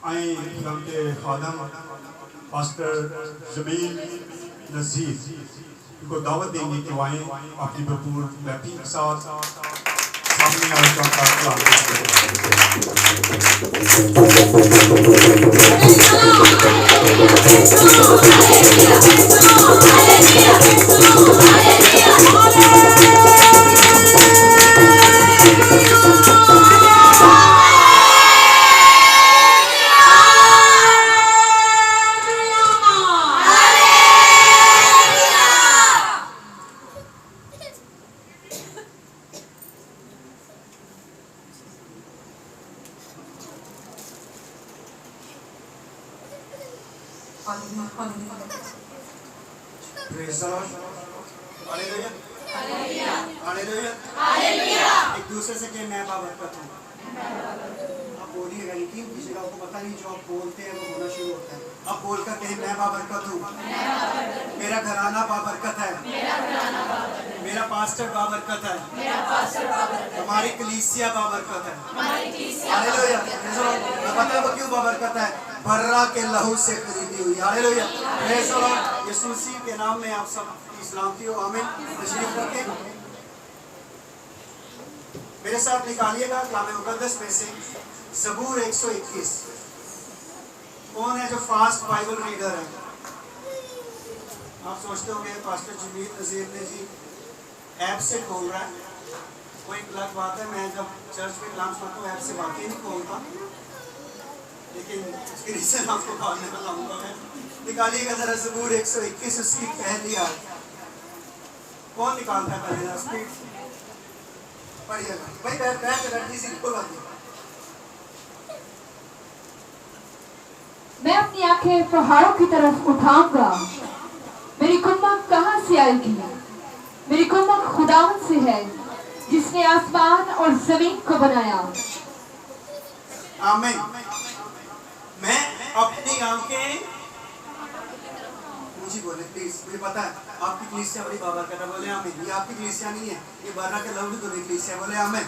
आए खुदा के खादम पास्टर जमील नज़ीर को दावत देंगे कि वो आए अपनी भरपूर बैठक के साथ सामने आकर एक दूसरे से कहे मैं बाबरकत हूँ। आप बोलिएगा, यकीन कीजिएगा, आपको पता नहीं जो आप बोलते हैं वो होना शुरू होता है। आप बोलकर कहे मैं बाबरकत हूँ, मेरा घराना बाबरकत है, मेरा पास्टर बाबरकत है, हमारी कलीसिया बाबरकत है। हालेलुया। पता है वो क्यों बाबरकत है? बर्रा के लहू से खरीदी हुई। हालेलुया। यीशु मसीह के नाम में आप सब की सलामती हो। आमीन। तशरीफ रखें। मेरे साथ निकालिएगा कलाम मुकद्दस में से ज़बूर 121। कौन है जो फास्ट बाइबल रीडर है? आप सोचते होंगे पास्टर जमील नज़ीर ने जी ऐप से खोल रहा है। वो एक अलग बात है। मैं जब चर्च में कलाम सुनता हूँ ऐप से वाकई नहीं खोलता, लेकिन उसके रीज़न आपको खोलने वाला हूँ मैं। निकालिएगा जरा ज़बूर 121 उसकी पहली आयत। कौन निकालता है पहले? स्पीड पढ़िएगा भाई। मैं अपनी आंखें पहाड़ों की तरफ उठाऊंगा, मेरी कुम्मक कहाँ से आएगी? मेरी कुम्मक खुदावन से है जिसने आसमान और जमीन को बनाया। आमीन। मैं अपनी आंखें, मुझे बोले प्लीज, मुझे पता है आपकी कलीसिया बड़ी बाबरकत है। बोले आमीन। ये आपकी कलीसिया नहीं है, ये बर्रा के लहू की कलीसिया। बोले आमीन।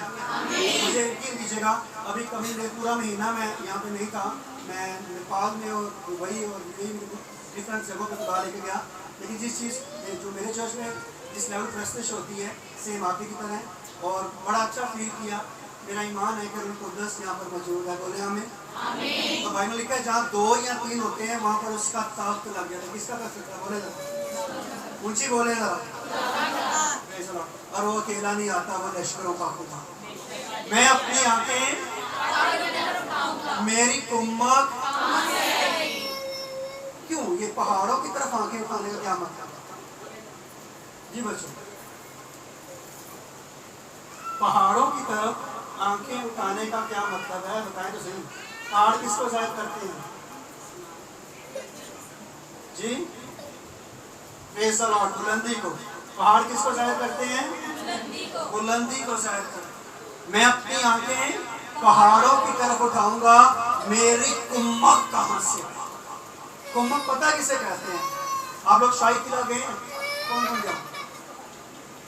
मुझे यकीन कीजिएगा, अभी कभी पूरा महीना मैं यहाँ पे नहीं था। मैं नेपाल में और दुबई और डिफरेंट जगहों पर खुदा लेके गया, लेकिन जिस चीज़ जो मेरे चर्च में जिस लेवल प्रस्तुत होती है सेम आपकी की तरह, और बड़ा अच्छा फील किया। मेरा ईमान है कि रूह कुद्दस यहाँ पर मौजूद है। बोले आमीन। तो भाई ने लिखा है जहाँ 2 या 3 होते हैं वहाँ पर उसका ताकत लग गया था। किसका कर सकता है? बोले ऊंची बोले जरा। और वो अकेला नहीं आता, वो लश्करों का खुदा। मैं अपनी आंखें, मेरी कुम्मक क्यों? ये पहाड़ों की तरफ आंखें उठाने का क्या मतलब? जी बच्चों, पहाड़ों की तरफ आंखें उठाने का क्या मतलब है? बताएं तो सही। पहाड़ किसको जाहिर करते हैं? जी प्रेज़ द लॉर्ड। बुलंदी को। पहाड़ किसको जाहिर करते हैं? बुलंदी को जाहिर करते हैं। मैं अपनी आंखें पहाड़ों की तरफ उठाऊंगा, मेरी कुम्मक कहां से? कुम्मक पता किसे कहते हैं? आप लोग शाही किला गए हैं? कौन गया?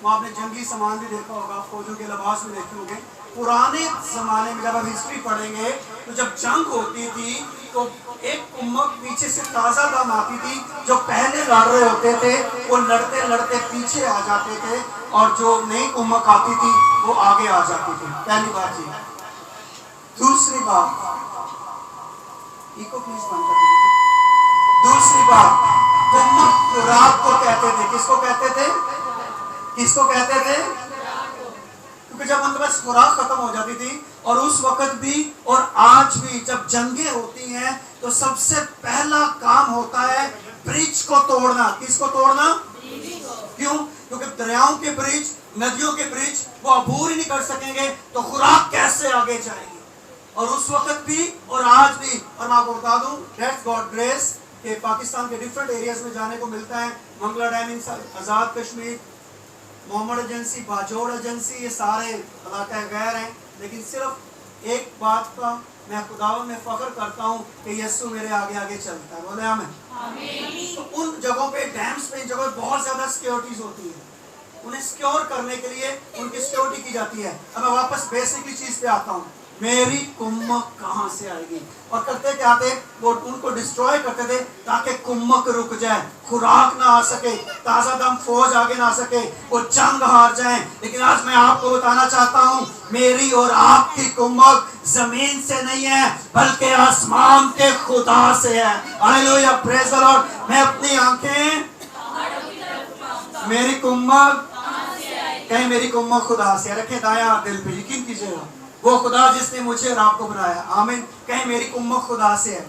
वहाँ आपने जंगी सामान भी देखा होगा, फौजों के लिबास भी देखे होंगे। पुराने जमाने में जब आप हिस्ट्री पढ़ेंगे तो जब जंग होती थी तो एक कुम्मक पीछे से ताज़ा दम आती थी। जो पहले लड़ रहे होते थे वो लड़ते लड़ते पीछे आ जाते थे, और जो नई कुम्मक आती थी वो आगे आ जाती थी। पहली बात ये। दूसरी बात, इको प्लीज बंद कर दीजिए। दूसरी बात, कुम्मक खुराक को कहते थे। किसको कहते थे? किसको कहते थे? क्योंकि जब उनके पास खुराक खत्म हो जाती थी, और उस वक्त भी और आज भी जब जंगें होती हैं तो सबसे पहला काम होता है ब्रिज को तोड़ना। किसको तोड़ना? क्यों? क्योंकि दरियाओं के ब्रिज, नदियों के ब्रिज वो अबूर ही नहीं कर सकेंगे तो खुराक कैसे आगे जाएगी? और उस वक्त भी और आज भी। और मैं आपको बता दूं, दैट्स गॉड ग्रेस कि पाकिस्तान के डिफरेंट एरियाज में जाने को मिलता है। Mangla dam, Azad Kashmir, Mohammad agency, Bajaur agency, ये सारे इलाके गैर हैं। लेकिन सिर्फ एक बात का मैं खुदावन में फख्र करता हूँ कि यीशु मेरे आगे आगे चलता है। बोले आमीन। तो उन जगहों पे, डैम्स पे, इन जगहों पे बहुत ज़्यादा सिक्योरिटीज होती है। उन्हें सिक्योर करने के लिए उनकी सिक्योरिटी की जाती है। अब मैं वापस बेसिकली चीज़ पे आता हूँ। मेरी कुम्मक कहां से आएगी। और करते क्या थे, वो उनको डिस्ट्रॉय करते थे ताकि कुम्मक रुक जाए, खुराक ना आ सके, ताजा दम फौज आगे ना आ सके, वो जंग हार जाए। लेकिन आज मैं आपको बताना चाहता हूं, मेरी और आपकी कुम्मक जमीन से नहीं है बल्कि आसमान के खुदा से है। Hallelujah, praise the Lord. मैं अपनी आंखें, मेरी कुम्मक कहीं, मेरी कुम्मक खुदा से। रखे दाया दिल पे, यकीन कीजिएगा, वो खुदा जिसने मुझे और आपको बनाया, आमीन। कहीं मेरी कुम्मक खुदा से है,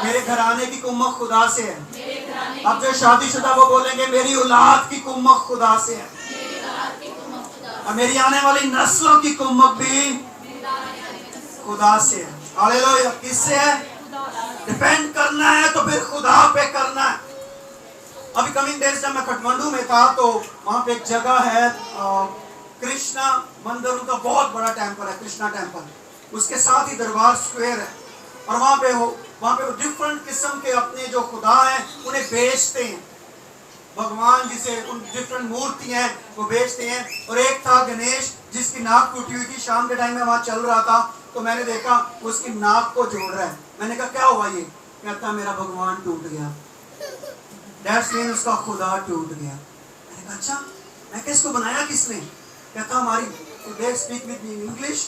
मेरे घराने की कुम्मक खुदा से है। अब जो शादीशुदा वो बोलेंगे मेरी औलाद की कुम्मक खुदा से है, और मेरी आने वाली नस्लों की कुम्मक भी खुदा से है। हालेलुया, किससे है? डिपेंड करना है तो फिर खुदा पे करना है। अभी कमिंग डेज जब मैं काठमांडू में था तो वहां पे एक जगह है कृष्णा मंदिर, उनका बहुत बड़ा टेम्पल है, कृष्णा टेम्पल। उसके साथ ही दरबार स्क्वायर है, और वहां पे वो डिफरेंट किस्म के अपने जो खुदा हैं उन्हें बेचते हैं। भगवान जिसे उन डिफरेंट मूर्ति हैं वो बेचते हैं। और एक था गणेश जिसकी नाक टूटी हुई थी। शाम के टाइम में वहां चल रहा था तो मैंने देखा उसकी नाक को जोड़ रहा है। मैंने कहा क्या हुआ ये? कहता मेरा भगवान टूट गया, दैट्स मीन उसका खुदा टूट गया। मैंने कहा अच्छा, मैं किसको बनाया किसने? कहता हमारी, they speak with me in English,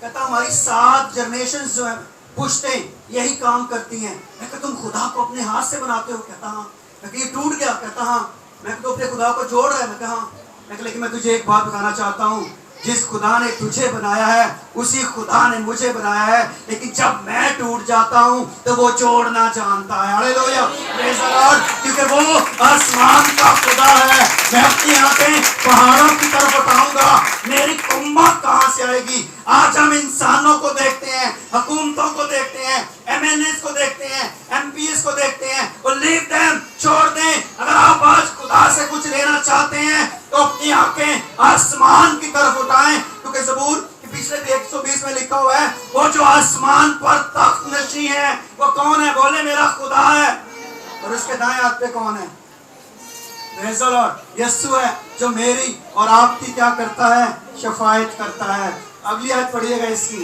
कहता हमारी 7 जनरेशंस जो है पुश्तें यही काम करती हैं। मैं कहता तुम खुदा को अपने हाथ से बनाते हो? कहता हाँ। मैं कहा ये टूट गया? कहता हाँ। मैं तो अपने खुदा को जोड़ रहा है? मैं कहा हाँ। मैं लेकिन मैं तुझे एक बात बताना चाहता हूँ, जिस खुदा ने तुझे बनाया है उसी खुदा ने मुझे बनाया है, लेकिन जब मैं टूट जाता हूं तो वो जोड़ना जानता है। हालेलुया, प्रेज़ द लॉर्ड, क्योंकि वो आसमान का खुदा है। मैं अपनी आंखें पहाड़ों की तरफ उठाऊंगा, मेरी कुम्मक कहां से आएगी? आज हम इंसानों को देखते हैं, हुकूमतों को देखते हैं, एमएनएस को देखते हैं, एमपीएस को देखते हैं, और लीव देम, छोड़ दें। अगर आप आज खुदा से कुछ लेना चाहते हैं तो अपनी आंखें आसमान की तरफ उठाएं, क्योंकि ज़बूर के पिछले 120 में लिखा हुआ है, वो जो आसमान पर तख्त नशी है वो कौन है? बोले मेरा खुदा है। और उसके दाएं हाथ पे कौन है? प्रेज़ द लॉर्ड, यीशु है, जो मेरी और आपकी क्या करता है? शफायत करता है। अगली आयत पढ़िएगा इसकी।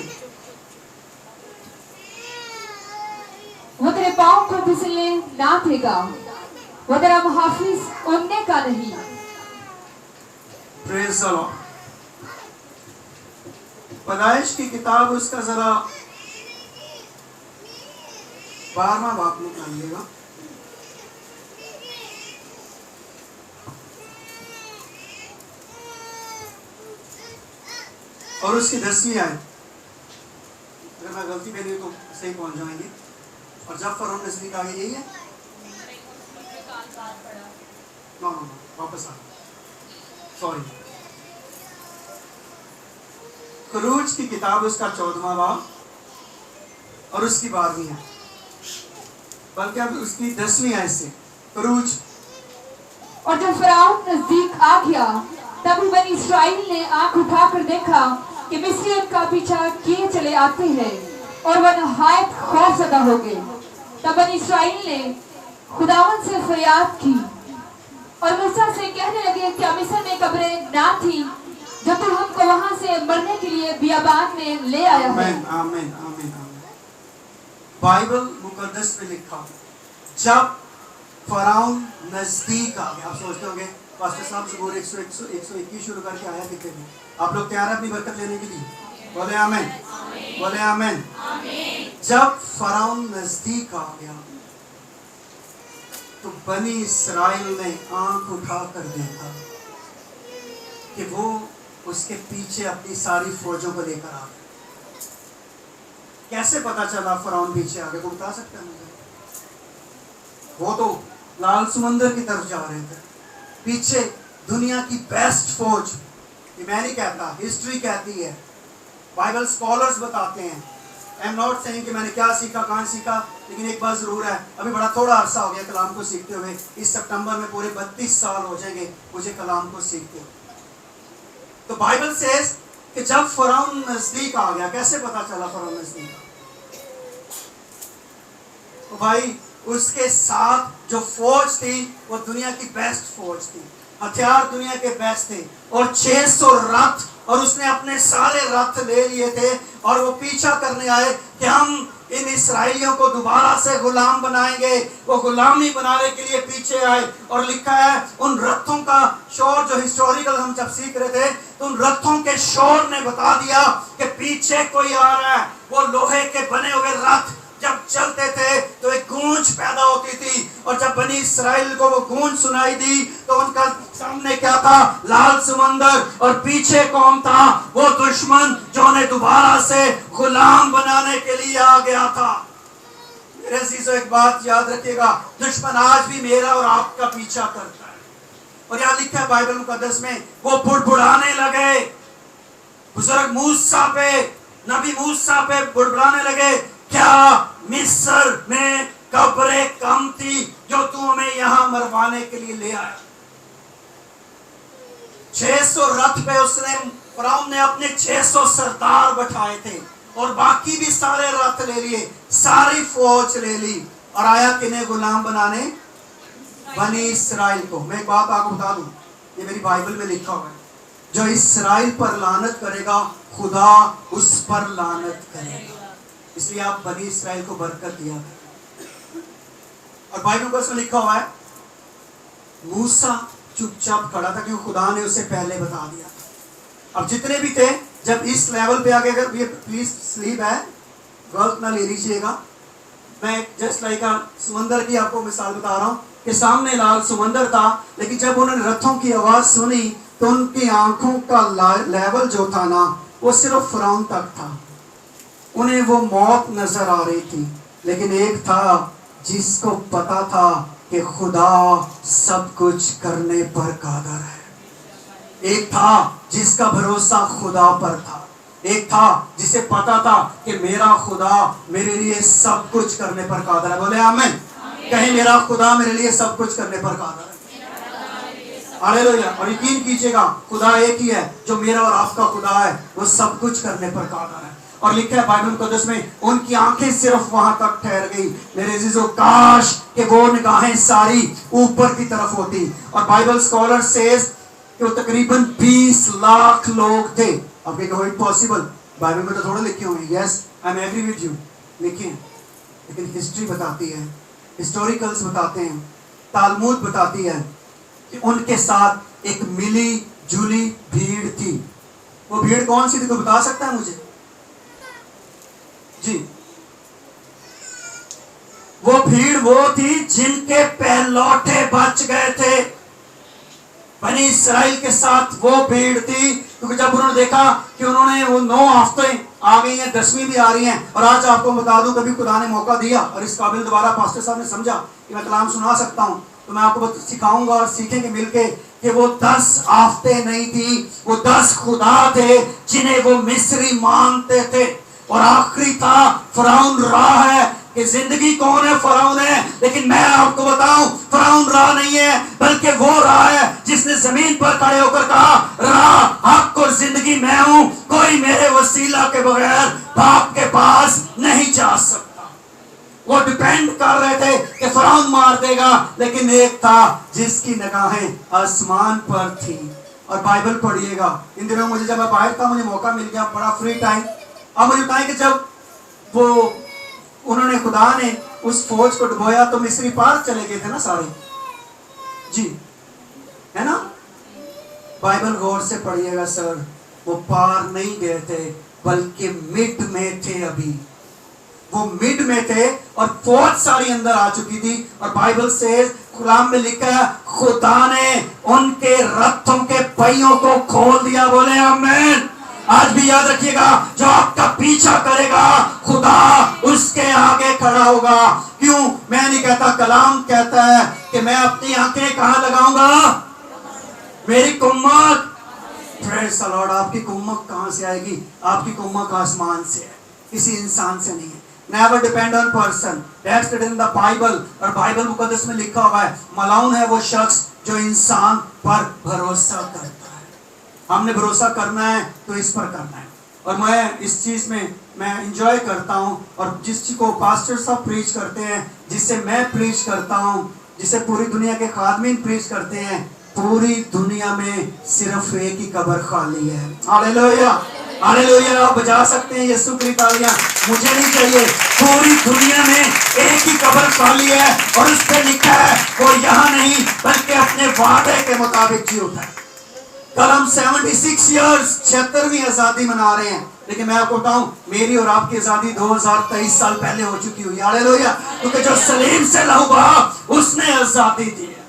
वो तेरे पाँव को फिसलने ना देगा, वो तेरा मुहाफिज उड़ने का नहीं। Praise the Lord. पैदाइश की किताब उसका जरा 12वां बाब निकालिएगा। और उसकी 10वीं आयत, अगर मैं गलती करी तो सही पहुंच जाएंगे। और जब फरौन नजदीक आ गया, यही है? नो नो नो, वापस आ, सॉरी। खरूज की किताब उसका 14वां बाब और उसकी 12वीं है, बल्कि अब उसकी 10वीं आयत से। खरूज। और जब फराउन नजदीक आ गया तब बनी इस्राएल ने आंख उठाकर देखा कि मिस्री उनका पीछा किए चले आते हैं, और वह नहायत खौफजदा हो गए। तब बनी इस्राएल ने खुदावंद से फरियाद की और मूसा से कहने लगे, क्या मिस्र में कब्रें ना थी जब तू हमको वहां से मरने के लिए बियाबान में ले आया है? आमीन आमीन आमीन आमीन। बाइबल मुकद्दस में लिखा, जब फराउन नजदीक आ गया। आप सोचते होंगे पास्टर साहब ज़बूर 121 शुरू करके आया कितने में? आप लोग तैयार हैं अपनी बरकत लेने के लिए? बोले आमीन, बोले आमीन। जब फराउन नजदीक आ गया तो बनी इस्राएल ने आंख उठाकर देखा कि वो उसके पीछे अपनी सारी फौजों को लेकर आ गए। कैसे पता चला फराउन पीछे आ गया? वो बता सकते हैं मुझे? वो तो लाल समंदर की तरफ जा रहे थे, पीछे दुनिया की बेस्ट फौज। ये मैं नहीं कहता, हिस्ट्री कहती है, बाइबल स्कॉलर्स बताते हैं। आई एम नॉट सेइंग कि मैंने क्या सीखा, कहाँ सीखा, लेकिन एक बात जरूर है, अभी बड़ा थोड़ा अरसा हो गया कलाम को सीखते हुए। इस सितंबर में पूरे 32 साल हो जाएंगे मुझे कलाम को सीखते हुए। तो बाइबल सेज कि जब फराउन नजदीक आ गया, कैसे पता चला फराउन नजदीक? तो भाई उसके साथ जो फौज थी वो दुनिया की बेस्ट फौज थी, हथियार दुनिया के बेस्ट थे, और 600 रथ और उसने अपने सारे रथ ले लिए थे और वो पीछा करने आए कि हम इन इस्राएलियों को दोबारा से गुलाम बनाएंगे। वो गुलामी बनाने के लिए पीछे आए और लिखा है उन रथों का शोर, जो हिस्टोरिकल हम जब सीख रहे थे तो उन रथों के शोर ने बता दिया कि पीछे कोई आ रहा है। वो लोहे के बने हुए रथ जब चलते थे तो एक गूंज पैदा होती थी और जब बनी इस्राएल को वो गूंज सुनाई दी तो उनका सामने क्या था? लाल समंदर, और पीछे कौन था? वो दुश्मन जो उन्हें दोबारा से गुलाम बनाने के लिए आ गया था। मेरे अजीजों, एक बात याद रखिएगा, दुश्मन आज भी मेरा और आपका पीछा करता है। और यहाँ लिखा है बाइबल मुकद्दस में, वो बुड़बुड़ाने लगे। बुजुर्ग मूसा पे, नबी मूसा पे बुड़बुड़ाने लगे, क्या मिस्र में कब्रें कम थी जो तू हमें यहां मरवाने के लिए ले आया? 600 रथ पे उसने, फराउन ने अपने 600 सरदार बैठाए थे और बाकी भी सारे रथ ले लिए, सारी फौज ले ली और आया किन्हें गुलाम बनाने? बनी इस्राएल को। मैं एक बात आपको बता दूं, ये मेरी बाइबल में लिखा हुआ है, जो इस्राएल पर लानत करेगा खुदा उस पर लानत करेगा। इसलिए आप बनी इस्राएल को बरकत दिया। और बाइबल में लिखा हुआ है मूसा चुपचाप खड़ा था क्योंकि खुदा ने उसे पहले बता दिया। अब जितने भी थे, जब इस लेवल पे आगे, अगर ये प्लीज स्लीप है गलत ना ले लीजिएगा, मैं जस्ट लाइक समंदर की आपको मिसाल बता रहा हूँ कि सामने लाल समंदर था, लेकिन जब उन्होंने रथों की आवाज सुनी तो उनकी आंखों का लेवल जो था ना, वो सिर्फ फिरौन तक था। उन्हें वो मौत नजर आ रही थी, लेकिन एक था जिसको पता था कि खुदा सब कुछ करने पर कादर है। एक था जिसका भरोसा खुदा पर था। एक था जिसे पता था कि मेरा खुदा मेरे लिए सब कुछ करने पर कादर है। बोले आमीन। कहीं मेरा खुदा मेरे लिए सब कुछ करने पर कादर है। हालेलुया। और यकीन कीजिएगा, खुदा एक ही है, जो मेरा और आपका खुदा है, वो सब कुछ करने पर कादर है। और लिखा है बाइबल मुकद्दस में, उनकी आंखें सिर्फ वहां तक ठहर गई। मेरे अजीजों, काश कि वो निगाहें सारी ऊपर की तरफ होती। और बाइबल स्कॉलर सेज कि वो तकरीबन 20 लाख लोग थे। अब कहेंगे इट पॉसिबल, बाइबल में तो थोड़ा लिखे होंगे, yes I am agree with you, लिखे हैं, लेकिन हिस्ट्री बताती है, हिस्टोरिकल्स बताते हैं, तालमूद बताती है कि उनके साथ एक मिली जुली भीड़ थी। वो भीड़ कौन सी थी, कोई बता सकता है मुझे? जी, वो भीड़ वो थी जिनके पहलौठे बच गए थे। बनी इस्राएल के साथ वो भीड़ थी, क्योंकि जब उन्होंने देखा कि उन्होंने वो 9 हफ्ते आ गई हैं, 10वीं भी आ रही हैं, और आज आपको बता दूं, कभी खुदा ने मौका दिया और इस काबिल दोबारा पास्टर साहब ने समझा कि मैं कलाम सुना सकता हूं, तो मैं आपको सिखाऊंगा और सीखेंगे मिलके कि वो 10 आफतें नहीं थी, वो 10 खुदा थे जिन्हें वो मिस्री मानते थे। और आखिरी था फिरौन राह है कि जिंदगी कौन है? फिरौन है। लेकिन मैं आपको बताऊं, फिरौन राह नहीं है, बल्कि वो राह है जिसने जमीन पर खड़े होकर कहा, राह, हक और जिंदगी मैं हूं, कोई मेरे वसीला के बगैर बाप के पास नहीं जा सकता। वो डिपेंड कर रहे थे कि फिरौन मार देगा, लेकिन एक था जिसकी निगाहें आसमान पर थी। और बाइबल पढ़िएगा। इन दिनों मुझे जब मैं बाहर था, मुझे मौका मिल गया, बड़ा फ्री टाइम। अब मुझे बताएं कि जब वो उन्होंने, खुदा ने उस फौज को डुबोया तो मिस्री पार चले गए थे ना सारे, जी है ना? बाइबल गौर से पढ़िएगा सर, वो पार नहीं गए थे, बल्कि मिड में थे। अभी वो मिड में थे और फौज सारी अंदर आ चुकी थी। और बाइबल से कुरान में लिखा है, खुदा ने उनके रथों के पहियों को खोल दिया। बोले आमीन। आज भी याद रखिएगा, जो आपका पीछा करेगा खुदा उसके आगे खड़ा होगा। क्यों? मैं नहीं कहता, कलाम कहता है कि मैं अपनी आंखें कहां लगाऊंगा? मेरी कुम्मत, प्रेज़ द लॉर्ड। आपकी कुम्मत कहां से आएगी? आपकी कुम्मत आसमान से है, किसी इंसान से नहीं है। Never depend on person. That's written in the Bible. और बाइबल मुकद्दस में लिखा हुआ है, मलाउन है वो शख्स जो इंसान पर भरोसा करता है। हमने भरोसा करना है तो इस पर करना है। और मैं इस चीज में मैं इंजॉय करता हूँ, और जिस चीज को पास्टर साहब प्रीच करते हैं, जिससे मैं प्रीच करता हूँ, जिसे पूरी दुनिया के खादमीन प्रीच करते हैं, पूरी दुनिया में सिर्फ एक ही कब्र खाली है। Hallelujah, hallelujah. आप बजा सकते हैं यीशु की तालियां, मुझे नहीं चाहिए। पूरी दुनिया में एक ही कब्र खाली है और उस पर लिखा है वो यहाँ नहीं बल्कि अपने वादे के मुताबिक जी उठा है। कल हम 76 ईयर्स 76वीं आजादी मना रहे हैं, लेकिन मैं आपको बताऊं मेरी और आपकी आजादी 2023 साल पहले हो चुकी हुई। हालेलुया, क्योंकि जो सलीम से लहू बहा उसने आजादी दी है।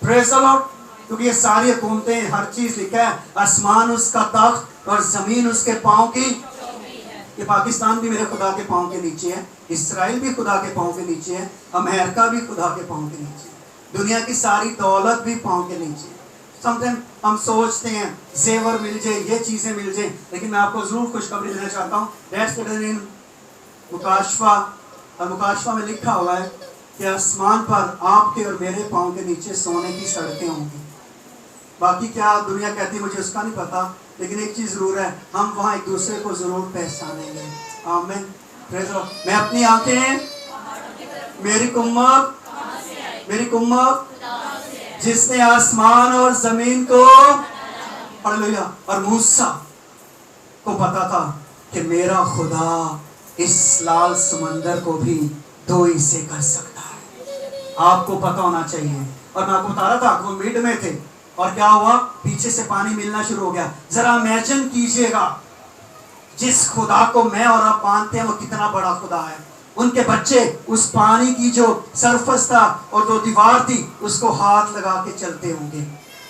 Praise the Lord. क्योंकि ये सारी हुकूमतें, हर चीज लिखा है, आसमान उसका तख्त और जमीन उसके पांव की। ये पाकिस्तान भी मेरे खुदा के पांव के नीचे है, इसराइल भी खुदा के पांव के नीचे है, अमेरिका भी खुदा के पांव के नीचे है, दुनिया की सारी दौलत भी पांव के नीचे है। समटाइम हम सोचते हैं जेवर मिल जाए, ये चीजें मिल जाए, लेकिन मैं आपको जरूर खुशखबरी देना चाहता हूँ। दैट्स इन मुकाशफा, और मुकाशफा में लिखा हुआ है कि आसमान पर आपके और मेरे पांव के नीचे सोने की सड़कें होंगी। बाकी क्या दुनिया कहती है मुझे उसका नहीं पता, लेकिन एक चीज जरूर है, हम वहां एक दूसरे को जरूर पहचानेंगे। आमीन। Praise the Lord. मैं अपनी आंखें, मेरी कुम्मत जिसने आसमान और जमीन को, हालेलुया। और मूसा को पता था कि मेरा खुदा इस लाल समंदर को भी दो हिस्से कर सकता है। आपको पता होना चाहिए। और मैं आपको बता रहा था वो मिड में थे और क्या हुआ, पीछे से पानी मिलना शुरू हो गया। जरा इमेजिन कीजिएगा, जिस खुदा को मैं और आप मानते हैं वो कितना बड़ा खुदा है। उनके बच्चे उस पानी की जो सरफेस था और जो दीवार थी उसको हाथ लगा के चलते होंगे,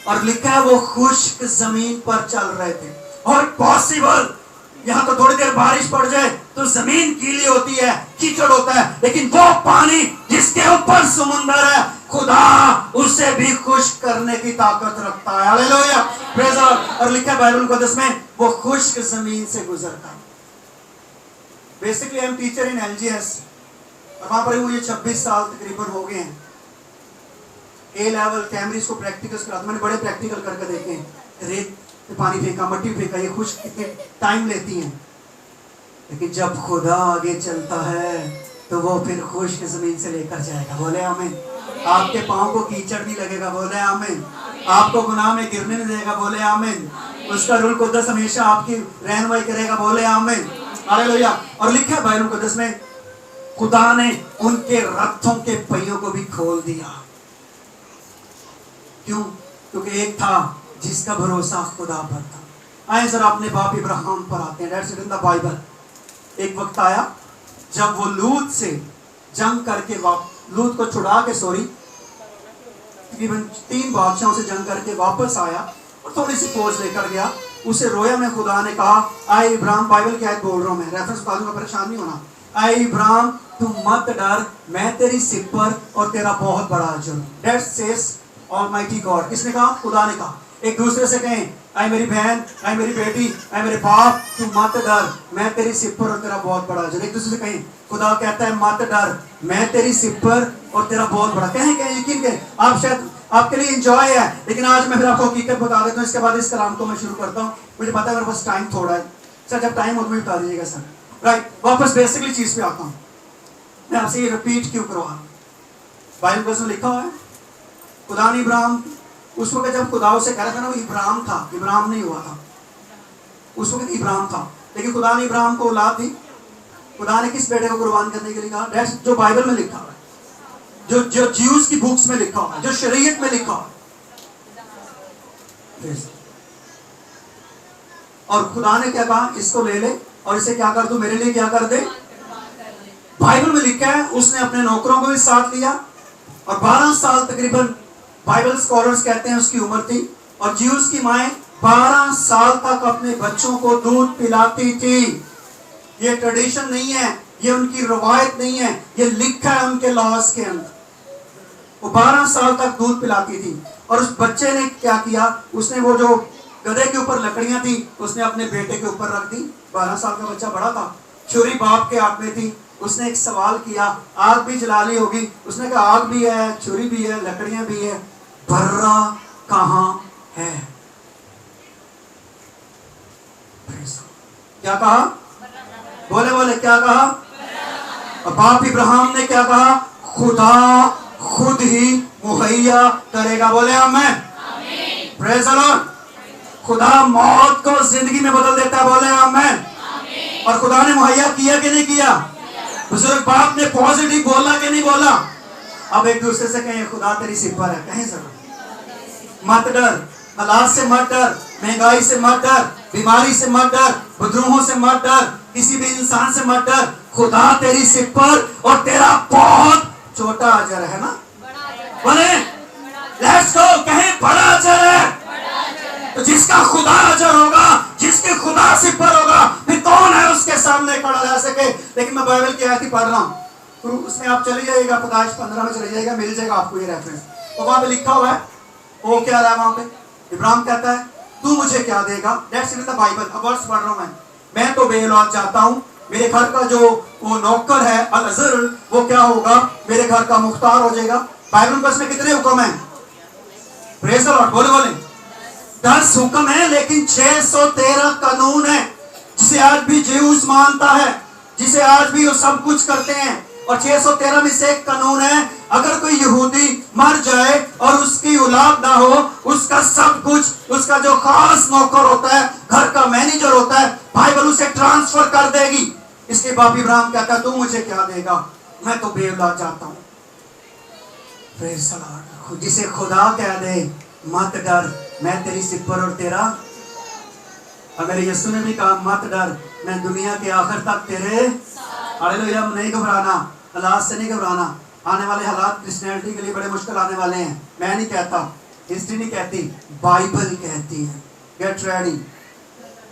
और लिखा है वो खुश्क जमीन पर चल रहे थे। और पॉसिबल यहाँ तो थोड़ी देर बारिश पड़ जाए तो जमीन गीली होती है, कीचड़ होता है, लेकिन वो पानी जिसके ऊपर समुंदर है, खुदा उसे भी खुश्क करने की ताकत रखता है। Hallelujah, praise the Lord. और लिखा है बाइबल मुकद्दस में वो खुश्क जमीन से गुजरता है। Basically I am teacher in LGS, और वहां पर मुझे 26 साल तकरीबन हो गए हैं। A लेवल कैमरीज को प्रैक्टिकल्स कराता, मैंने बड़े प्रैक्टिकल करके देखे हैं। रेत पे पानी फेंका, मट्टी फेंका, ये खुश्क कितने टाइम लेती हैं, लेकिन जब खुदा आगे चलता है तो वो फिर खुश्क जमीन से लेकर जाएगा। बोले आमीन। आपके पाँव को कीचड़ नहीं लगेगा। बोले आमीन। आपको गुनाह में गिरने नहीं देगा। बोले आमीन। उसका रूल कुद्दस हमेशा आपकी रहनुमाई करेगा। बोले आमीन। हालेलुया। और लिखा है बाइबल मुकद्दस में खुदा ने उनके रथों के पहियों को भी खोल दिया। क्यों? क्योंकि एक था जिसका भरोसा खुदा पर था। आए जरा अपने बाप इब्राहिम पर आते हैं। That's in the Bible. एक वक्त आया जब वो लूत से जंग करके लूत को छुड़ा के तकरीबन 3 बादशाहों से जंग करके वापस आया और थोड़ी सी फौज लेकर गया। उसे रोया में खुदा ने कहा, आए इब्राहिम, बाइबल की आयत बोल रहा हूं मैं, रेफरेंस बता दूंगा, परेशान नहीं होना। आए इब्राहिम, तू मत डर, मैं तेरी सिर पर और तेरा बहुत बड़ा अजर। That says almighty God. किसने कहा? खुदा ने कहा। एक दूसरे से कहें, आए मेरी बहन, आए मेरी बेटी, आए मेरे बाप, तू मत डर, मैं तेरी सिर पर और तेरा बहुत बड़ा अजर। एक दूसरे से कहें, खुदा कहता है मत डर, मैं तेरी सिर पर और तेरा बहुत बड़ा। कहें यकीन करें। आप शायद आपके लिए एंजॉय है, लेकिन आज मैं फिर आपको हकीकत बता देता हूँ, इसके बाद इस कलाम को मैं शुरू करता हूँ। मुझे पता है मेरे पास टाइम थोड़ा है सर, जब टाइम हो तो मुझे बता दीजिएगा सर। राइट, वापस बेसिकली चीज पे आता हूँ। मैं आपसे ये रिपीट क्यों करवा रहा हूँ? बाइबल में लिखा हुआ है खुदा ने इब्राहिम, उस वक्त जब खुदा उसे कह रहा था ना, वो इब्राहिम था, इब्राहिम नहीं हुआ था, उस वक्त इब्राहिम था, लेकिन खुदा ने इब्राहिम को औलाद दी। खुदा ने किस बेटे को कुर्बान करने के लिए कहा? दैट्स जो बाइबल में लिखा हुआ है, जो ज्यूज की बुक्स में लिखा हुआ है, जो शरीयत में लिखा हुआ है। और खुदा ने क्या कहा? इसको ले ले और इसे क्या कर दो, मेरे लिए क्या कर दे। बाइबल में लिखा है उसने अपने नौकरों को भी साथ लिया और 12 साल तकरीबन बाइबल स्कॉलर्स कहते हैं उसकी उम्र थी। और ज्यूज की माएं 12 साल तक अपने बच्चों को दूध पिलाती थी। ये ट्रेडिशन नहीं है, ये उनकी रवायत नहीं है, ये लिखा है उनके लॉज के अंदर। वो 12 साल तक दूध पिलाती थी। और उस बच्चे ने क्या किया? उसने वो जो गधे के ऊपर लकड़ियां थी उसने अपने बेटे के ऊपर रख दी। 12 साल का बच्चा बड़ा था, छुरी बाप के हाथ में थी। उसने एक सवाल किया, आग भी जला ली होगी। उसने कहा आग भी है, छुरी भी है, लकड़ियां भी है, बर्रा कहां है? क्या कहा? बोले बोले क्या कहा? और बाप इब्राहिम ने क्या कहा? खुदा खुद ही मुहैया करेगा। बोले आमीन। Praise the Lord. खुदा मौत को जिंदगी में बदल देता है, बोले आमीन। और खुदा ने मुहैया किया कि नहीं किया? बुजुर्ग बाप ने पॉजिटिव बोला कि नहीं बोला? अब एक दूसरे से कहें, खुदा तेरी सिपर है, कहें जरूर। मत डर, हालात से मत डर, महंगाई से मत डर, बीमारी से मत डर, विद्रोहों से मत डर, किसी भी इंसान से मत डर। खुदा तेरी सिपर और तेरा बहुत छोटा अजर है ना, बोले लेट्स गो, कहें बड़ा अजर है। तो जिसका खुदा अजर होगा, जिसके खुदा सिपर होगा, फिर कौन है उसके सामने खड़ा रह सके। लेकिन मैं बाइबल की आयत ही पढ़ रहा हूँ, तो उसमें आप चले जाइएगा, पैदाइश 15 में चले जाइएगा, मिल जाएगा आपको ये रेफरेंस। तो वहां पे लिखा हुआ है, वो क्या रहा है वहां पे? इब्राहिम कहता है तू मुझे क्या देगा? That's in the Bible. अब वर्स पढ़ रहा हूं मैं तो बेऔलाद चाहता हूं, मेरे घर का जो वो नौकर है अल-अज़र, वो क्या होगा? मेरे घर का मुख्तार हो जाएगा। बाइबल में इसमें कितने हुक्म हैं? प्रेज़ द लॉर्ड, बोले बोले 10 हुक्म है, लेकिन 613 कानून है, जिसे आज भी ज्यूस मानता है, जिसे आज भी वो सब कुछ करते हैं। और 613 में से एक कानून है, अगर कोई यहूदी मर जाए और उसकी औलाद ना हो, उसका सब कुछ, उसका जो खास नौकर होता है, घर का मैनेजर होता है, बाइबल उसे ट्रांसफर कर देगी। इसके बाप इब्राहिम कहता है तू मुझे क्या देगा? मैं तो बेऔलाद चाहता हूं। Praise the Lord. जिसे खुदा कह दे मत डर, मैं तेरी सिपर और तेरा। अगर यीशु ने भी कहा मत डर, मैं दुनिया के आखिर तक तेरे। हालेलुया। नहीं घबराना, हालात से नहीं घबराना। आने वाले हालात क्रिश्चियनिटी के लिए बड़े मुश्किल आने वाले हैं। मैं नहीं कहता, हिस्ट्री नहीं कहती, बाइबल कहती है। Get ready,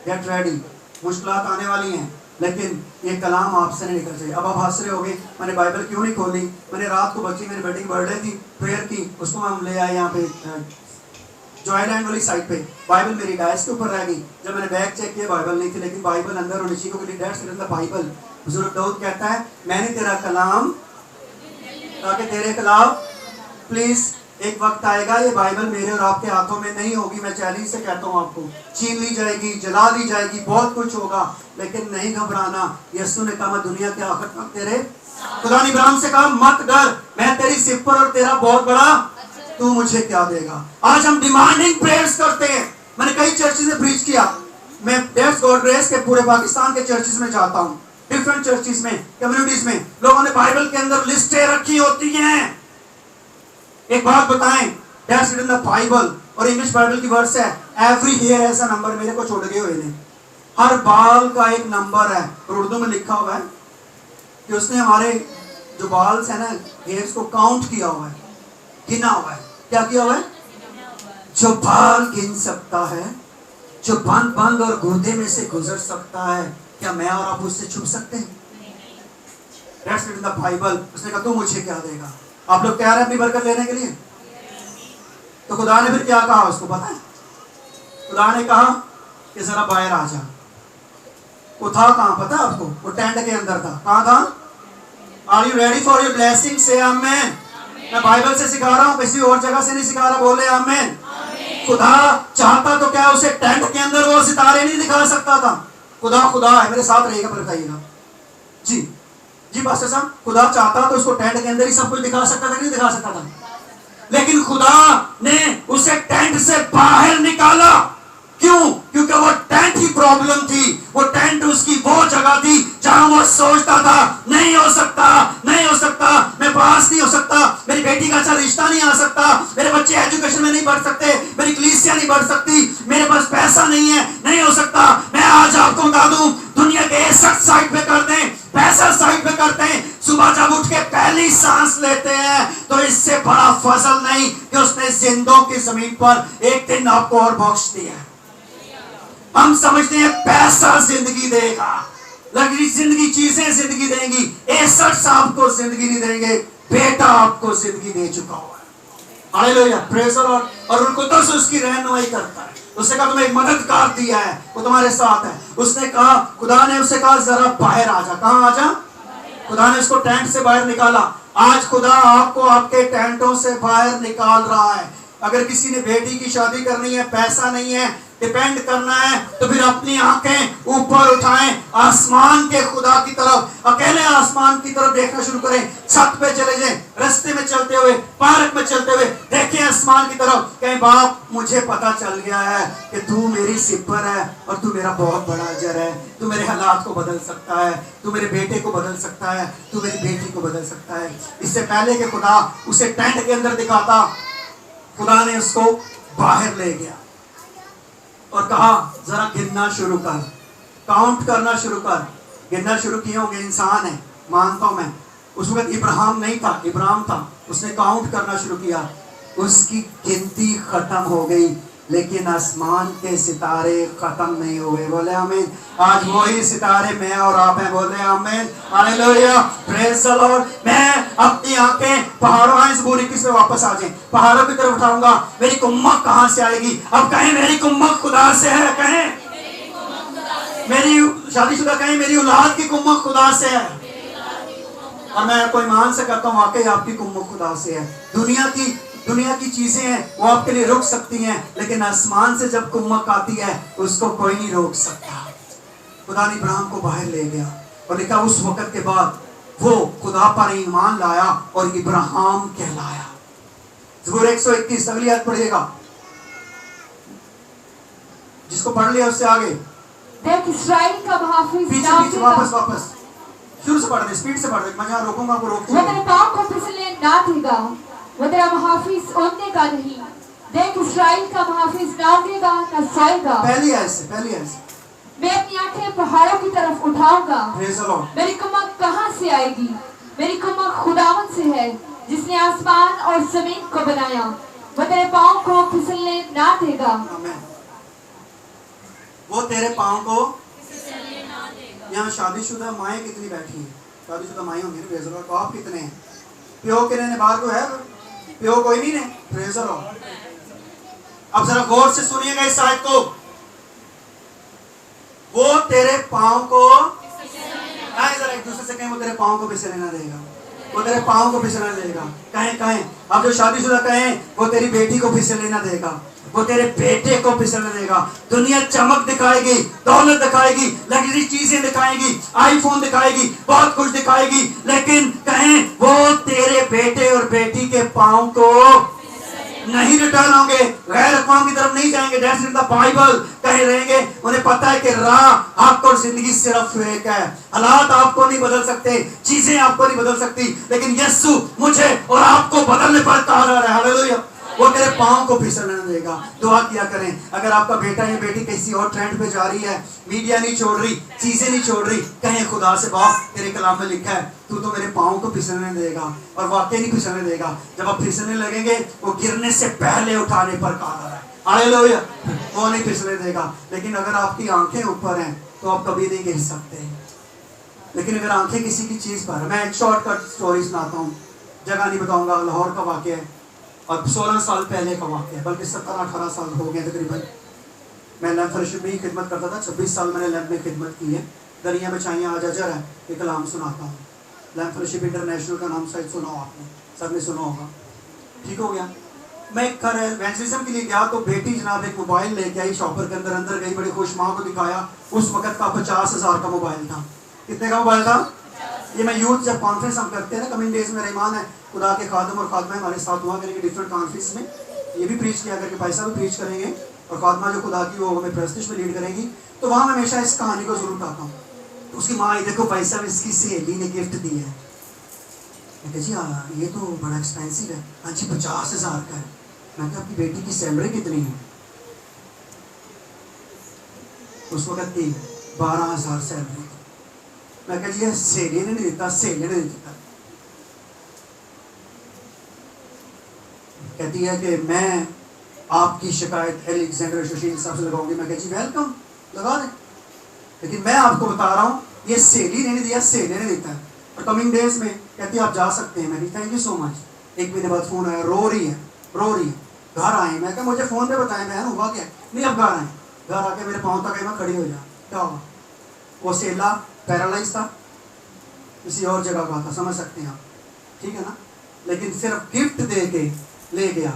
get ready. मुश्किलात आने वाली हैं, लेकिन ये कलाम आपसे नहीं निकल जाए। अब आप हंस रहे होगे, मैंने बाइबल क्यों नहीं खोली? मैंने रात को बच्ची, मेरी बेटी की बर्थडे थी, प्रेयर की, उसको हम ले आए यहाँ पे जॉयलैंड वाली साइड पे। बाइबल मेरी डायस के ऊपर रह गई। जब मैंने बैग चेक किया, बाइबल नहीं थी, लेकिन बाइबल अंदर होनी चाहिए, क्योंकि दैट्स इन द बाइबल। बुजुर्ग दाऊद कहता है मैंने तेरा कलाम ताकि तेरे खिलाफ। प्लीज एक वक्त आएगा, ये बाइबल मेरे और आपके हाथों में नहीं होगी। मैं चैलेंज से कहता हूँ आपको, छीन ली जाएगी, जला दी जाएगी, बहुत कुछ होगा, लेकिन नहीं घबराना। यीशु ने कहा मैं दुनिया के आखिर तक तेरे। खुदा ने इब्राहिम से कहा मत डर, मैं तेरी सिपर और तेरा बहुत बड़ा। तू मुझे क्या देगा? आज हम डिमांडिंग प्रेयर्स करते हैं। मैंने कई चर्चेस में प्रीच किया। मैं डेट्स गॉड ग्रेस के पूरे पाकिस्तान के चर्चेस में जाता हूँ, डिफरेंट चर्चेस में, कम्युनिटीज में। लोगों ने बाइबल के अंदर लिस्टें रखी होती हैं। एक बात बताएं, दैट्स इन द बाइबल। और इंग्लिश बाइबल की वर्स है every hair has a number. मेरे को छोड़ गए हुए ने, हर बाल का एक नंबर है। और उर्दू में लिखा हुआ है कि उसने हमारे जो बाल्स है ना, हेयर्स को काउंट किया हुआ है, गिना हुआ है। क्या किया हुआ है? जो बाल गिन सकता है, जो बंद बंद और गुर्दे में से गुजर सकता है, क्या मैं और आप उससे छुप सकते हैं? That's in the Bible। उसने कहा तू मुझे क्या देगा? आप लोग तैयार हैं अपनी बरकत लेने के लिए? तो खुदा ने फिर क्या कहा उसको पता है? खुदा ने कहा कि जरा बाहर आ जा। वो था कहां पता है आपको? वो टेंट के अंदर था। कहां था? Are you ready for your blessing? Say amen। मैं बाइबल से सिखा रहा हूँ, किसी और जगह से नहीं सिखा रहा। बोले आमीन। खुदा चाहता तो क्या उसे टेंट के अंदर वो सितारे नहीं दिखा सकता था? खुदा खुदा है, मेरे साथ रहिएगा पर बताइएगा जी। जी पास्टर साहब, खुदा चाहता तो उसको टेंट के अंदर ही सब कुछ दिखा सकता था, नहीं दिखा सकता था? लेकिन खुदा ने उसे टेंट से बाहर निकाला। क्यों? क्योंकि वो टेंट ही प्रॉब्लम थी। वो टेंट उसकी वो जगह थी जहां वो सोचता था नहीं हो सकता, नहीं हो सकता, मैं पास नहीं हो सकता, मेरी बेटी का अच्छा रिश्ता नहीं आ सकता, मेरे बच्चे एजुकेशन में नहीं बढ़ सकते, मेरी कलीसिया नहीं बढ़ सकती, मेरे पास पैसा नहीं है, नहीं हो सकता। मैं आज आपको बता दूं, दुनिया के एसेट साइड पे करते हैं, पैसा साइड पे करते हैं, सुबह जब उठ के पहली सांस लेते हैं तो इससे बड़ा फजल नहीं कि उसने जिंदों की जमीन पर एक दिन आपको और बख्श दिया। हम समझते हैं पैसा जिंदगी देगा, लग्जरी जिंदगी, चीजें जिंदगी देंगी, एसेट्स आपको जिंदगी नहीं देंगे। बेटा आपको जिंदगी दे चुका हुआ है। Hallelujah, praise the Lord. और उनको तो उसकी रहनुमाई करता है। उसने कहा तुम्हें एक मददगार दिया है, वो तुम्हारे साथ है। उसने कहा, खुदा ने उससे कहा जरा बाहर आ जा। कहां आ जा? खुदा ने उसको टेंट से बाहर निकाला। आज खुदा आपको आपके टेंटों से बाहर निकाल रहा है। अगर किसी ने बेटी की शादी करनी है, पैसा नहीं है, डिपेंड करना है, तो फिर अपनी आंखें ऊपर उठाएं, आसमान के खुदा की तरफ, अकेले आसमान की तरफ देखना शुरू करें। छत पे चले जाएं, रास्ते में चलते हुए, पार्क में चलते हुए देखें आसमान की तरफ, कहें बाप मुझे मुझे पता चल गया है कि तू मेरी सिपर है और तू मेरा बहुत बड़ा अजर है। तू मेरे हालात को बदल सकता है, तू मेरे बेटे को बदल सकता है, तू मेरी बेटी को बदल सकता है। इससे पहले कि खुदा उसे टेंट के अंदर दिखाता, खुदा ने उसको बाहर ले गया और कहा जरा गिनना शुरू कर, काउंट करना शुरू कर। गिनना शुरू किए होंगे, इंसान है मानता हूं मैं। उस वक्त इब्राहिम नहीं था, इब्राहिम था। उसने काउंट करना शुरू किया, उसकी गिनती खत्म हो गई, लेकिन आसमान के सितारे खत्म नहीं हुए। बोले आमीन। आज वही सितारे मैं और आप हैं। बोले आमीन, हालेलुया, प्रेज द लॉर्ड। मैं अपनी आंखें पहाड़ों इस बुरी किस पे वापस आ जाएं, पहाड़ों की तरफ उठाऊंगा। मेरी कुम्मक कहां से आएगी? अब कहें मेरी कुम्मक खुदा से है। कहें मेरी शादीशुदा, कहें मेरी औलाद की कुम्मक खुदा से है। और मैं आपको ईमान से कहता हूँ वाकई आपकी कुम्मक खुदा से है। दुनिया की चीजें हैं वो आपके लिए रुक सकती हैं, लेकिन आसमान से जब कुम्मक आती है उसको कोई नहीं रोक सकता। खुदा ने इब्राहिम को बाहर ले गया और लिखा उस वक्त के बाद वो खुदा पर ईमान लाया और इब्राहिम कहलाया। ज़बूर 121 अगली आयत पढ़िएगा, जिसको पढ़ लिया उससे आगे। देख इस्राएल का मुहाफिज पीछे वापस शुरू से पढ़ दे, स्पीड से पढ़ दे। मैं जहाँ रोकूंगा वो रोक। वो तेरे पाँव को फिसलने ना देगा, वो तेरा मुहाफिज ओढ़ने का नहीं। देख इस्राएल का मुहाफिज ना देगा ना सोएगा। पहली ऐसे मैं अपनी आंखें पहाड़ों की तरफ उठाऊंगा। Praise the Lord. मेरी कुम्मक कहाँ से आएगी? मेरी कुम्मक खुदावन से है, जिसने आसमान और जमीन को बनाया। वो तेरे पाँव को फिसलने ना देगा। आमीन। वो तेरे पाँव को यहाँ शादीशुदा माएँ कितनी बैठी हैं? शादीशुदा माएँ होंगी ना, प्रेज़ द लॉर्ड। आप कितने हैं? प्यो के ने बाहर को है? प्यो कोई नहीं ने, प्रेज़ द लॉर्ड। अब जरा गौर से सुनिएगा इस आयत को। वो तेरे पाँव को, जरा एक दूसरे से कहें, वो तेरे पाँव को फिसलने ना देगा। वो तेरे पाँव को फिसलने देगा। कहें अब जो शादीशुदा कहें, वो तेरी बेटी को फिसलने ना देगा, वो तेरे बेटे को फिसलने देगा। दुनिया चमक दिखाएगी, दौलत दिखाएगी, लग्जरी चीजें दिखाएगी, आईफोन दिखाएगी, बहुत कुछ दिखाएगी, लेकिन कहें वो तेरे बेटे और बेटी के पाँव को नहीं रिटर्न होंगे, गैर अक़वाम की तरफ नहीं जाएंगे। That's in the Bible. कहे रहेंगे, उन्हें पता है कि राह, हक और जिंदगी सिर्फ एक है। हालात आपको नहीं बदल सकते, चीजें आपको नहीं बदल सकती, लेकिन यीशु मुझे और आपको बदलने पर कहा जा रहा है। हालेलुया। वो तेरे पाँव को फिसलने देगा। दुआ किया करें, अगर आपका बेटा या बेटी किसी और ट्रेंड पे जा रही है, मीडिया नहीं छोड़ रही, चीजें नहीं छोड़ रही, कहें खुदा से, बाप तेरे कलाम में लिखा है तू तो मेरे पाँव को फिसलने देगा। और वाकई नहीं फिसलने देगा। जब आप फिसलने लगेंगे, वो गिरने से पहले उठाने पर कहा जा रहा है। हालेलुया। वो नहीं फिसलने देगा। लेकिन अगर आपकी आंखें ऊपर हैं तो आप कभी नहीं गिर सकते। लेकिन अगर आंखें किसी की चीज पर, मैं एक शॉर्टकट स्टोरी सुनाता हूँ, जगह नहीं बताऊंगा, लाहौर का वाकया है और 16 साल पहले का वाक़या है, बल्कि 17-18 साल हो गए तकरीबन। मैं लैंप फेलोशिप में ही खिदमत करता था। 26 साल मैंने लैंप में खिदमत की है। दरिया में चाहिए आज अजर है, एक कलाम सुनाता हूँ। लैंप फेलोशिप इंटरनेशनल का नाम शायद सुना हो आपने, सबने सुना होगा। ठीक हो गया। मैं घर इवेंजलिज्म के लिए गया तो बेटी जनाब एक मोबाइल लेके आई, शॉपर के अंदर गई, बड़ी खुश, माँ को दिखाया। उस वक्त का 50,000 का मोबाइल था। कितने का मोबाइल था? ये मैं यूथ जब कॉन्फ्रेंस हम करते हैं ना, कमिंग डेज में, रहमान है खुदा के खादम और खादमा हमारे साथ हुआ करेंगे डिफरेंट कॉन्फ्रेंस में। ये भी प्रीच किया करके पैसा भी प्रीच करेंगे, और खादमा जो खुदा की वो हमें प्रेस्टिज में लीड करेगी। तो वहाँ मैं हमेशा इस कहानी को जरूर बताता हूँ। तो उसकी माँ, देखो पैसा इसकी सहेली ने गिफ्ट दी है। मैं कहा जी हाँ, ये तो बड़ा एक्सपेंसिव है। हाँ जी 50,000 का है। मैं कहा आपकी बेटी की सैलरी कितनी है? उस वक्त की 12,000 सैलरी। मैं कहा जी सहेली ने नहीं देता, सहेली ने नहीं देता। कहती है कि मैं आपकी शिकायत एलेक्जेंडर शोशीन साहब से लगाऊंगी। मैं कहा जी वेलकम, लगा दें, लेकिन मैं आपको बता रहा हूँ ये सहेली ने नहीं दिया, सहेली ने देता है। और कमिंग डेज में कहती है आप जा सकते हैं। मैं थैंक यू सो मच। एक महीने बाद फोन आया, रो रही है। घर आए, मैं कहा मुझे फोन पे बताएं बहन हुआ क्या? नहीं अब घर आए, घर आके मेरे पाँव तक मैं खड़ी हो जा। क्या हुआ? वो सेला पैरालाइज था, किसी और जगह का था, समझ सकते हैं आप, ठीक है ना। लेकिन सिर्फ गिफ्ट दे के ले गया।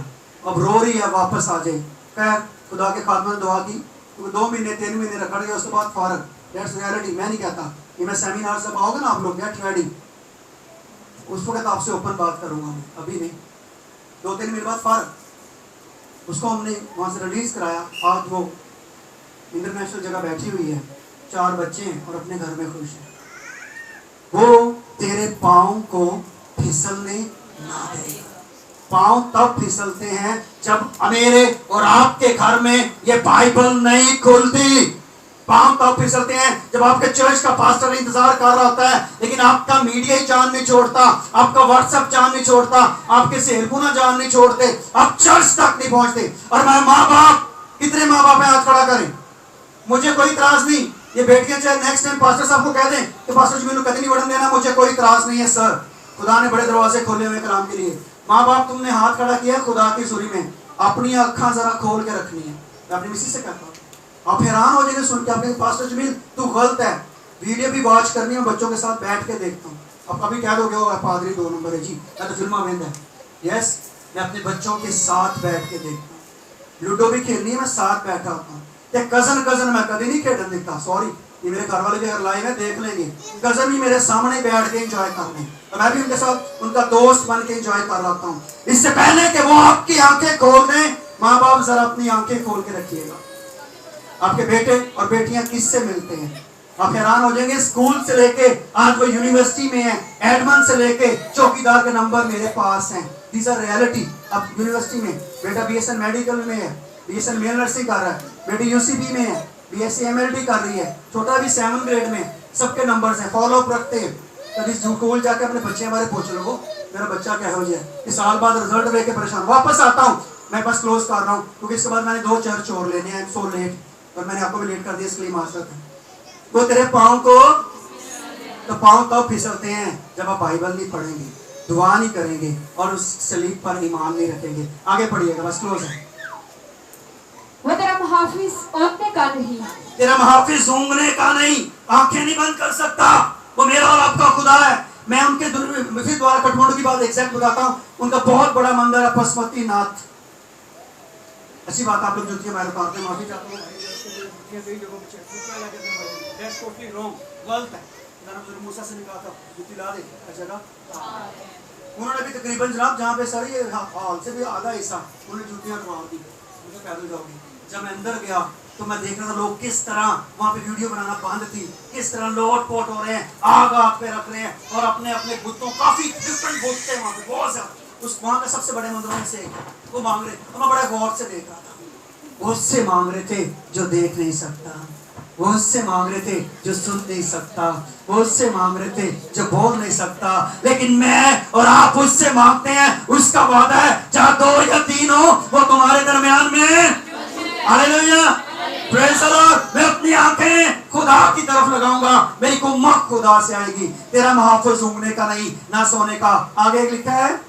अब रो रही है, वापस आ जाए। खैर खुदा के खात्मे ने दुआ की, तो 2 महीने 3 महीने रखा गया। उसके बाद फारग। That's reality. मैं नहीं कहता कि मैं सेमिनार जब आओगे ना आप लोग, गेट रेडी, उस वक्त आपसे ओपन बात करूंगा मैं, अभी नहीं। 2-3 महीने बाद फारग। उसको हमने वहाँ से रिलीज कराया। आज वो इंटरनेशनल जगह बैठी हुई है, 4 बच्चे हैं और अपने घर में खुश है। वो तेरे पाँव को फिसलने ना देगा। पाँव तब फिसलते हैं जब मेरे और आपके घर में ये बाइबल नहीं खुलती। पाँव तब फिसलते हैं जब आपके चर्च का पास्टर इंतजार कर रहा होता है, लेकिन आपका मीडिया ही जान नहीं छोड़ता, आपका व्हाट्सएप जान नहीं छोड़ता, आपके सेलफोन जान नहीं छोड़ते, आप चर्च तक नहीं पहुंचते। और मैं माँ बाप, कितने माँ बाप है हाथ खड़ा करें, मुझे कोई इतराज नहीं। ये बेटियां चाहे नेक्स्ट टाइम पास्टर साहब को कह दें कि पास्टर जी मैंने कभी नहीं बढ़न देना, मुझे कोई इतराज नहीं है सर, खुदा ने बड़े दरवाजे खोले हुए कलाम के लिए। माँ बाप तुमने हाथ खड़ा किया खुदा की सूरी में, अपनी अक्खां जरा खोल के रखनी है। मैं अपनी मिसी से कहता हूँ, आप हैरान हो जाएंगे सुन के, आपके पास्टर जमील तू गलत है। वीडियो भी वॉच करनी है, बच्चों के साथ बैठ के देखता हूँ। अब कभी कह दोगे पादरी 2 नंबर है जी, मैं तो फिल्मा बेंद है। यस, मैं अपने बच्चों के साथ बैठ के देखता हूँ। लूडो भी खेलनी है, मैं साथ बैठा होता हूँ। कजन मैं कभी नहीं खेलने देता, सॉरी, ये मेरे घर वाले भी अगर लाइव है देख लेंगे। कजन भी मेरे सामने बैठ के एंजॉय कर रहे हैं और मैं भी उनके साथ उनका दोस्त बन के एंजॉय कर रहा हूँ। इससे पहले कि वो आपकी आंखें खोल दें, माँ बाप जरा अपनी आंखें खोल के रखिएगा। आपके बेटे और बेटियां किससे मिलते हैं, आप हैरान हो जाएंगे। स्कूल से लेके आज वो यूनिवर्सिटी में है, एडमन से लेके चौकीदार के नंबर मेरे पास हैं। These are reality. अब यूनिवर्सिटी में बेटा BSN मेडिकल में है, BSN मेल नर्सिंग कर रहा है, बेटी UCB में है, BSc MLT कर रही है, छोटा भी 7th ग्रेड में, सबके नंबर्स हैं, फॉलो अप रखते हैं। कभी स्कूल जाके अपने बच्चे बारे पूछ लो, मेरा बच्चा क्या हो जाए, इस साल बाद रिजल्ट लेके परेशान। वापस आता हूँ, मैं बस क्लोज कर रहा हूँ क्योंकि इसके बाद मैंने 2 चर्च और लेने हैं, सो लेट, और मैंने आपको भी लेट कर दिया, इसके लिए मास्टर है। वो तेरे पाँव को, तो पाँव तब फिसलते हैं जब आप बाइबल नहीं पढ़ेंगे, दुआ नहीं करेंगे और उस सलीब पर ईमान नहीं रखेंगे। आगे पढ़िएगा, बस क्लोज है। वो तेरा मुहाफिज ओंगने का नहीं, तेरा मुहाफिज ऊँगने का नहीं, आंखें नहीं बंद कर सकता। वो मेरा और आपका खुदा है। मैं उनके फिर द्वारा काठमांडू की बात एग्जैक्ट बताता हूँ। उनका बहुत बड़ा मंदिर है पशुपतिनाथ। अच्छी बात, आप लोग जुतियां मैं उतारते हैं, माफी चाहता हूँ। गलत है, मूसा से निकाला था, जुती ला दे जगह। उन्होंने भी तकरीबन जनाब जहाँ पे सर ये हॉल से भी आधा हिस्सा उन्होंने जूतियां उतार दी, मुझे पैदल जाओगी। जब मैं अंदर गया तो मैं देख रहा था लोग किस तरह वहाँ पे वीडियो बनाना बंद थी, किस तरह लोट पोट हो रहे हैं, आग पे रख रहे हैं और अपने अपने बुतों, काफी डिफरेंट बुत थे वहाँ पे, बहुत ज्यादा। उस वहाँ के सबसे बड़े मंदिरों में से एक वो मांग रहे, तो मैं बड़ा गौर से देख रहा था। वो उससे मांग रहे थे जो देख नहीं सकता, वो उससे मांग रहे थे जो सुन नहीं सकता, वो उससे मांग रहे थे जो बोल नहीं सकता, लेकिन मैं और आप उससे मांगते हैं। उसका वादा है जहाँ 2 या 3 हो वो तुम्हारे दरमियान में। Hallelujah, praise the Lord. मैं अपनी आंखें खुदा की तरफ लगाऊंगा, मेरी कुम्मत खुदा से आएगी। तेरा मुहाफिज ऊँगने का नहीं, ना सोने का। आगे लिखा है,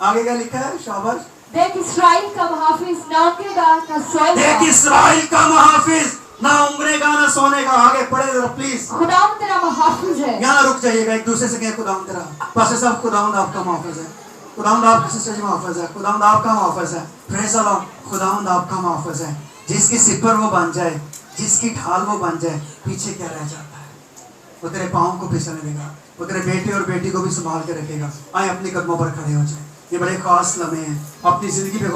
आगे क्या लिखा है, शाबाश। देख इस्राइल का मुहाफिज ना उंगेगा ना सोएगा। देख इस्राइल का मुहाफिज ना उंगरेगा ना सोने का। आगे पढ़े जरा प्लीज। खुदावंद तेरा मुहाफिज है। यहाँ रुक जाइएगा, एक दूसरे से कहें खुदावंद तेरा। पास्टर साहब खुदावंद आपका मुहाफिज है, खुदावंद आपका सिस्टर जी मुहाफिज है, खुदावंद आपका मुहाफिज है। प्रेज़ द लॉर्ड, खुदावंद आपका मुहाफिज है। जिसकी सिपर वो बन जाए, जिसकी ढाल वो बन जाए, पीछे क्या रह जाता है। वो तेरे पाँव को फिसलने देगा, वो तेरे बेटे और बेटी को भी संभाल के रखेगा। आए अपने कदमों पर खड़े हो जाए। ये बड़े खास लम्हे हैं अपनी जिंदगी पे।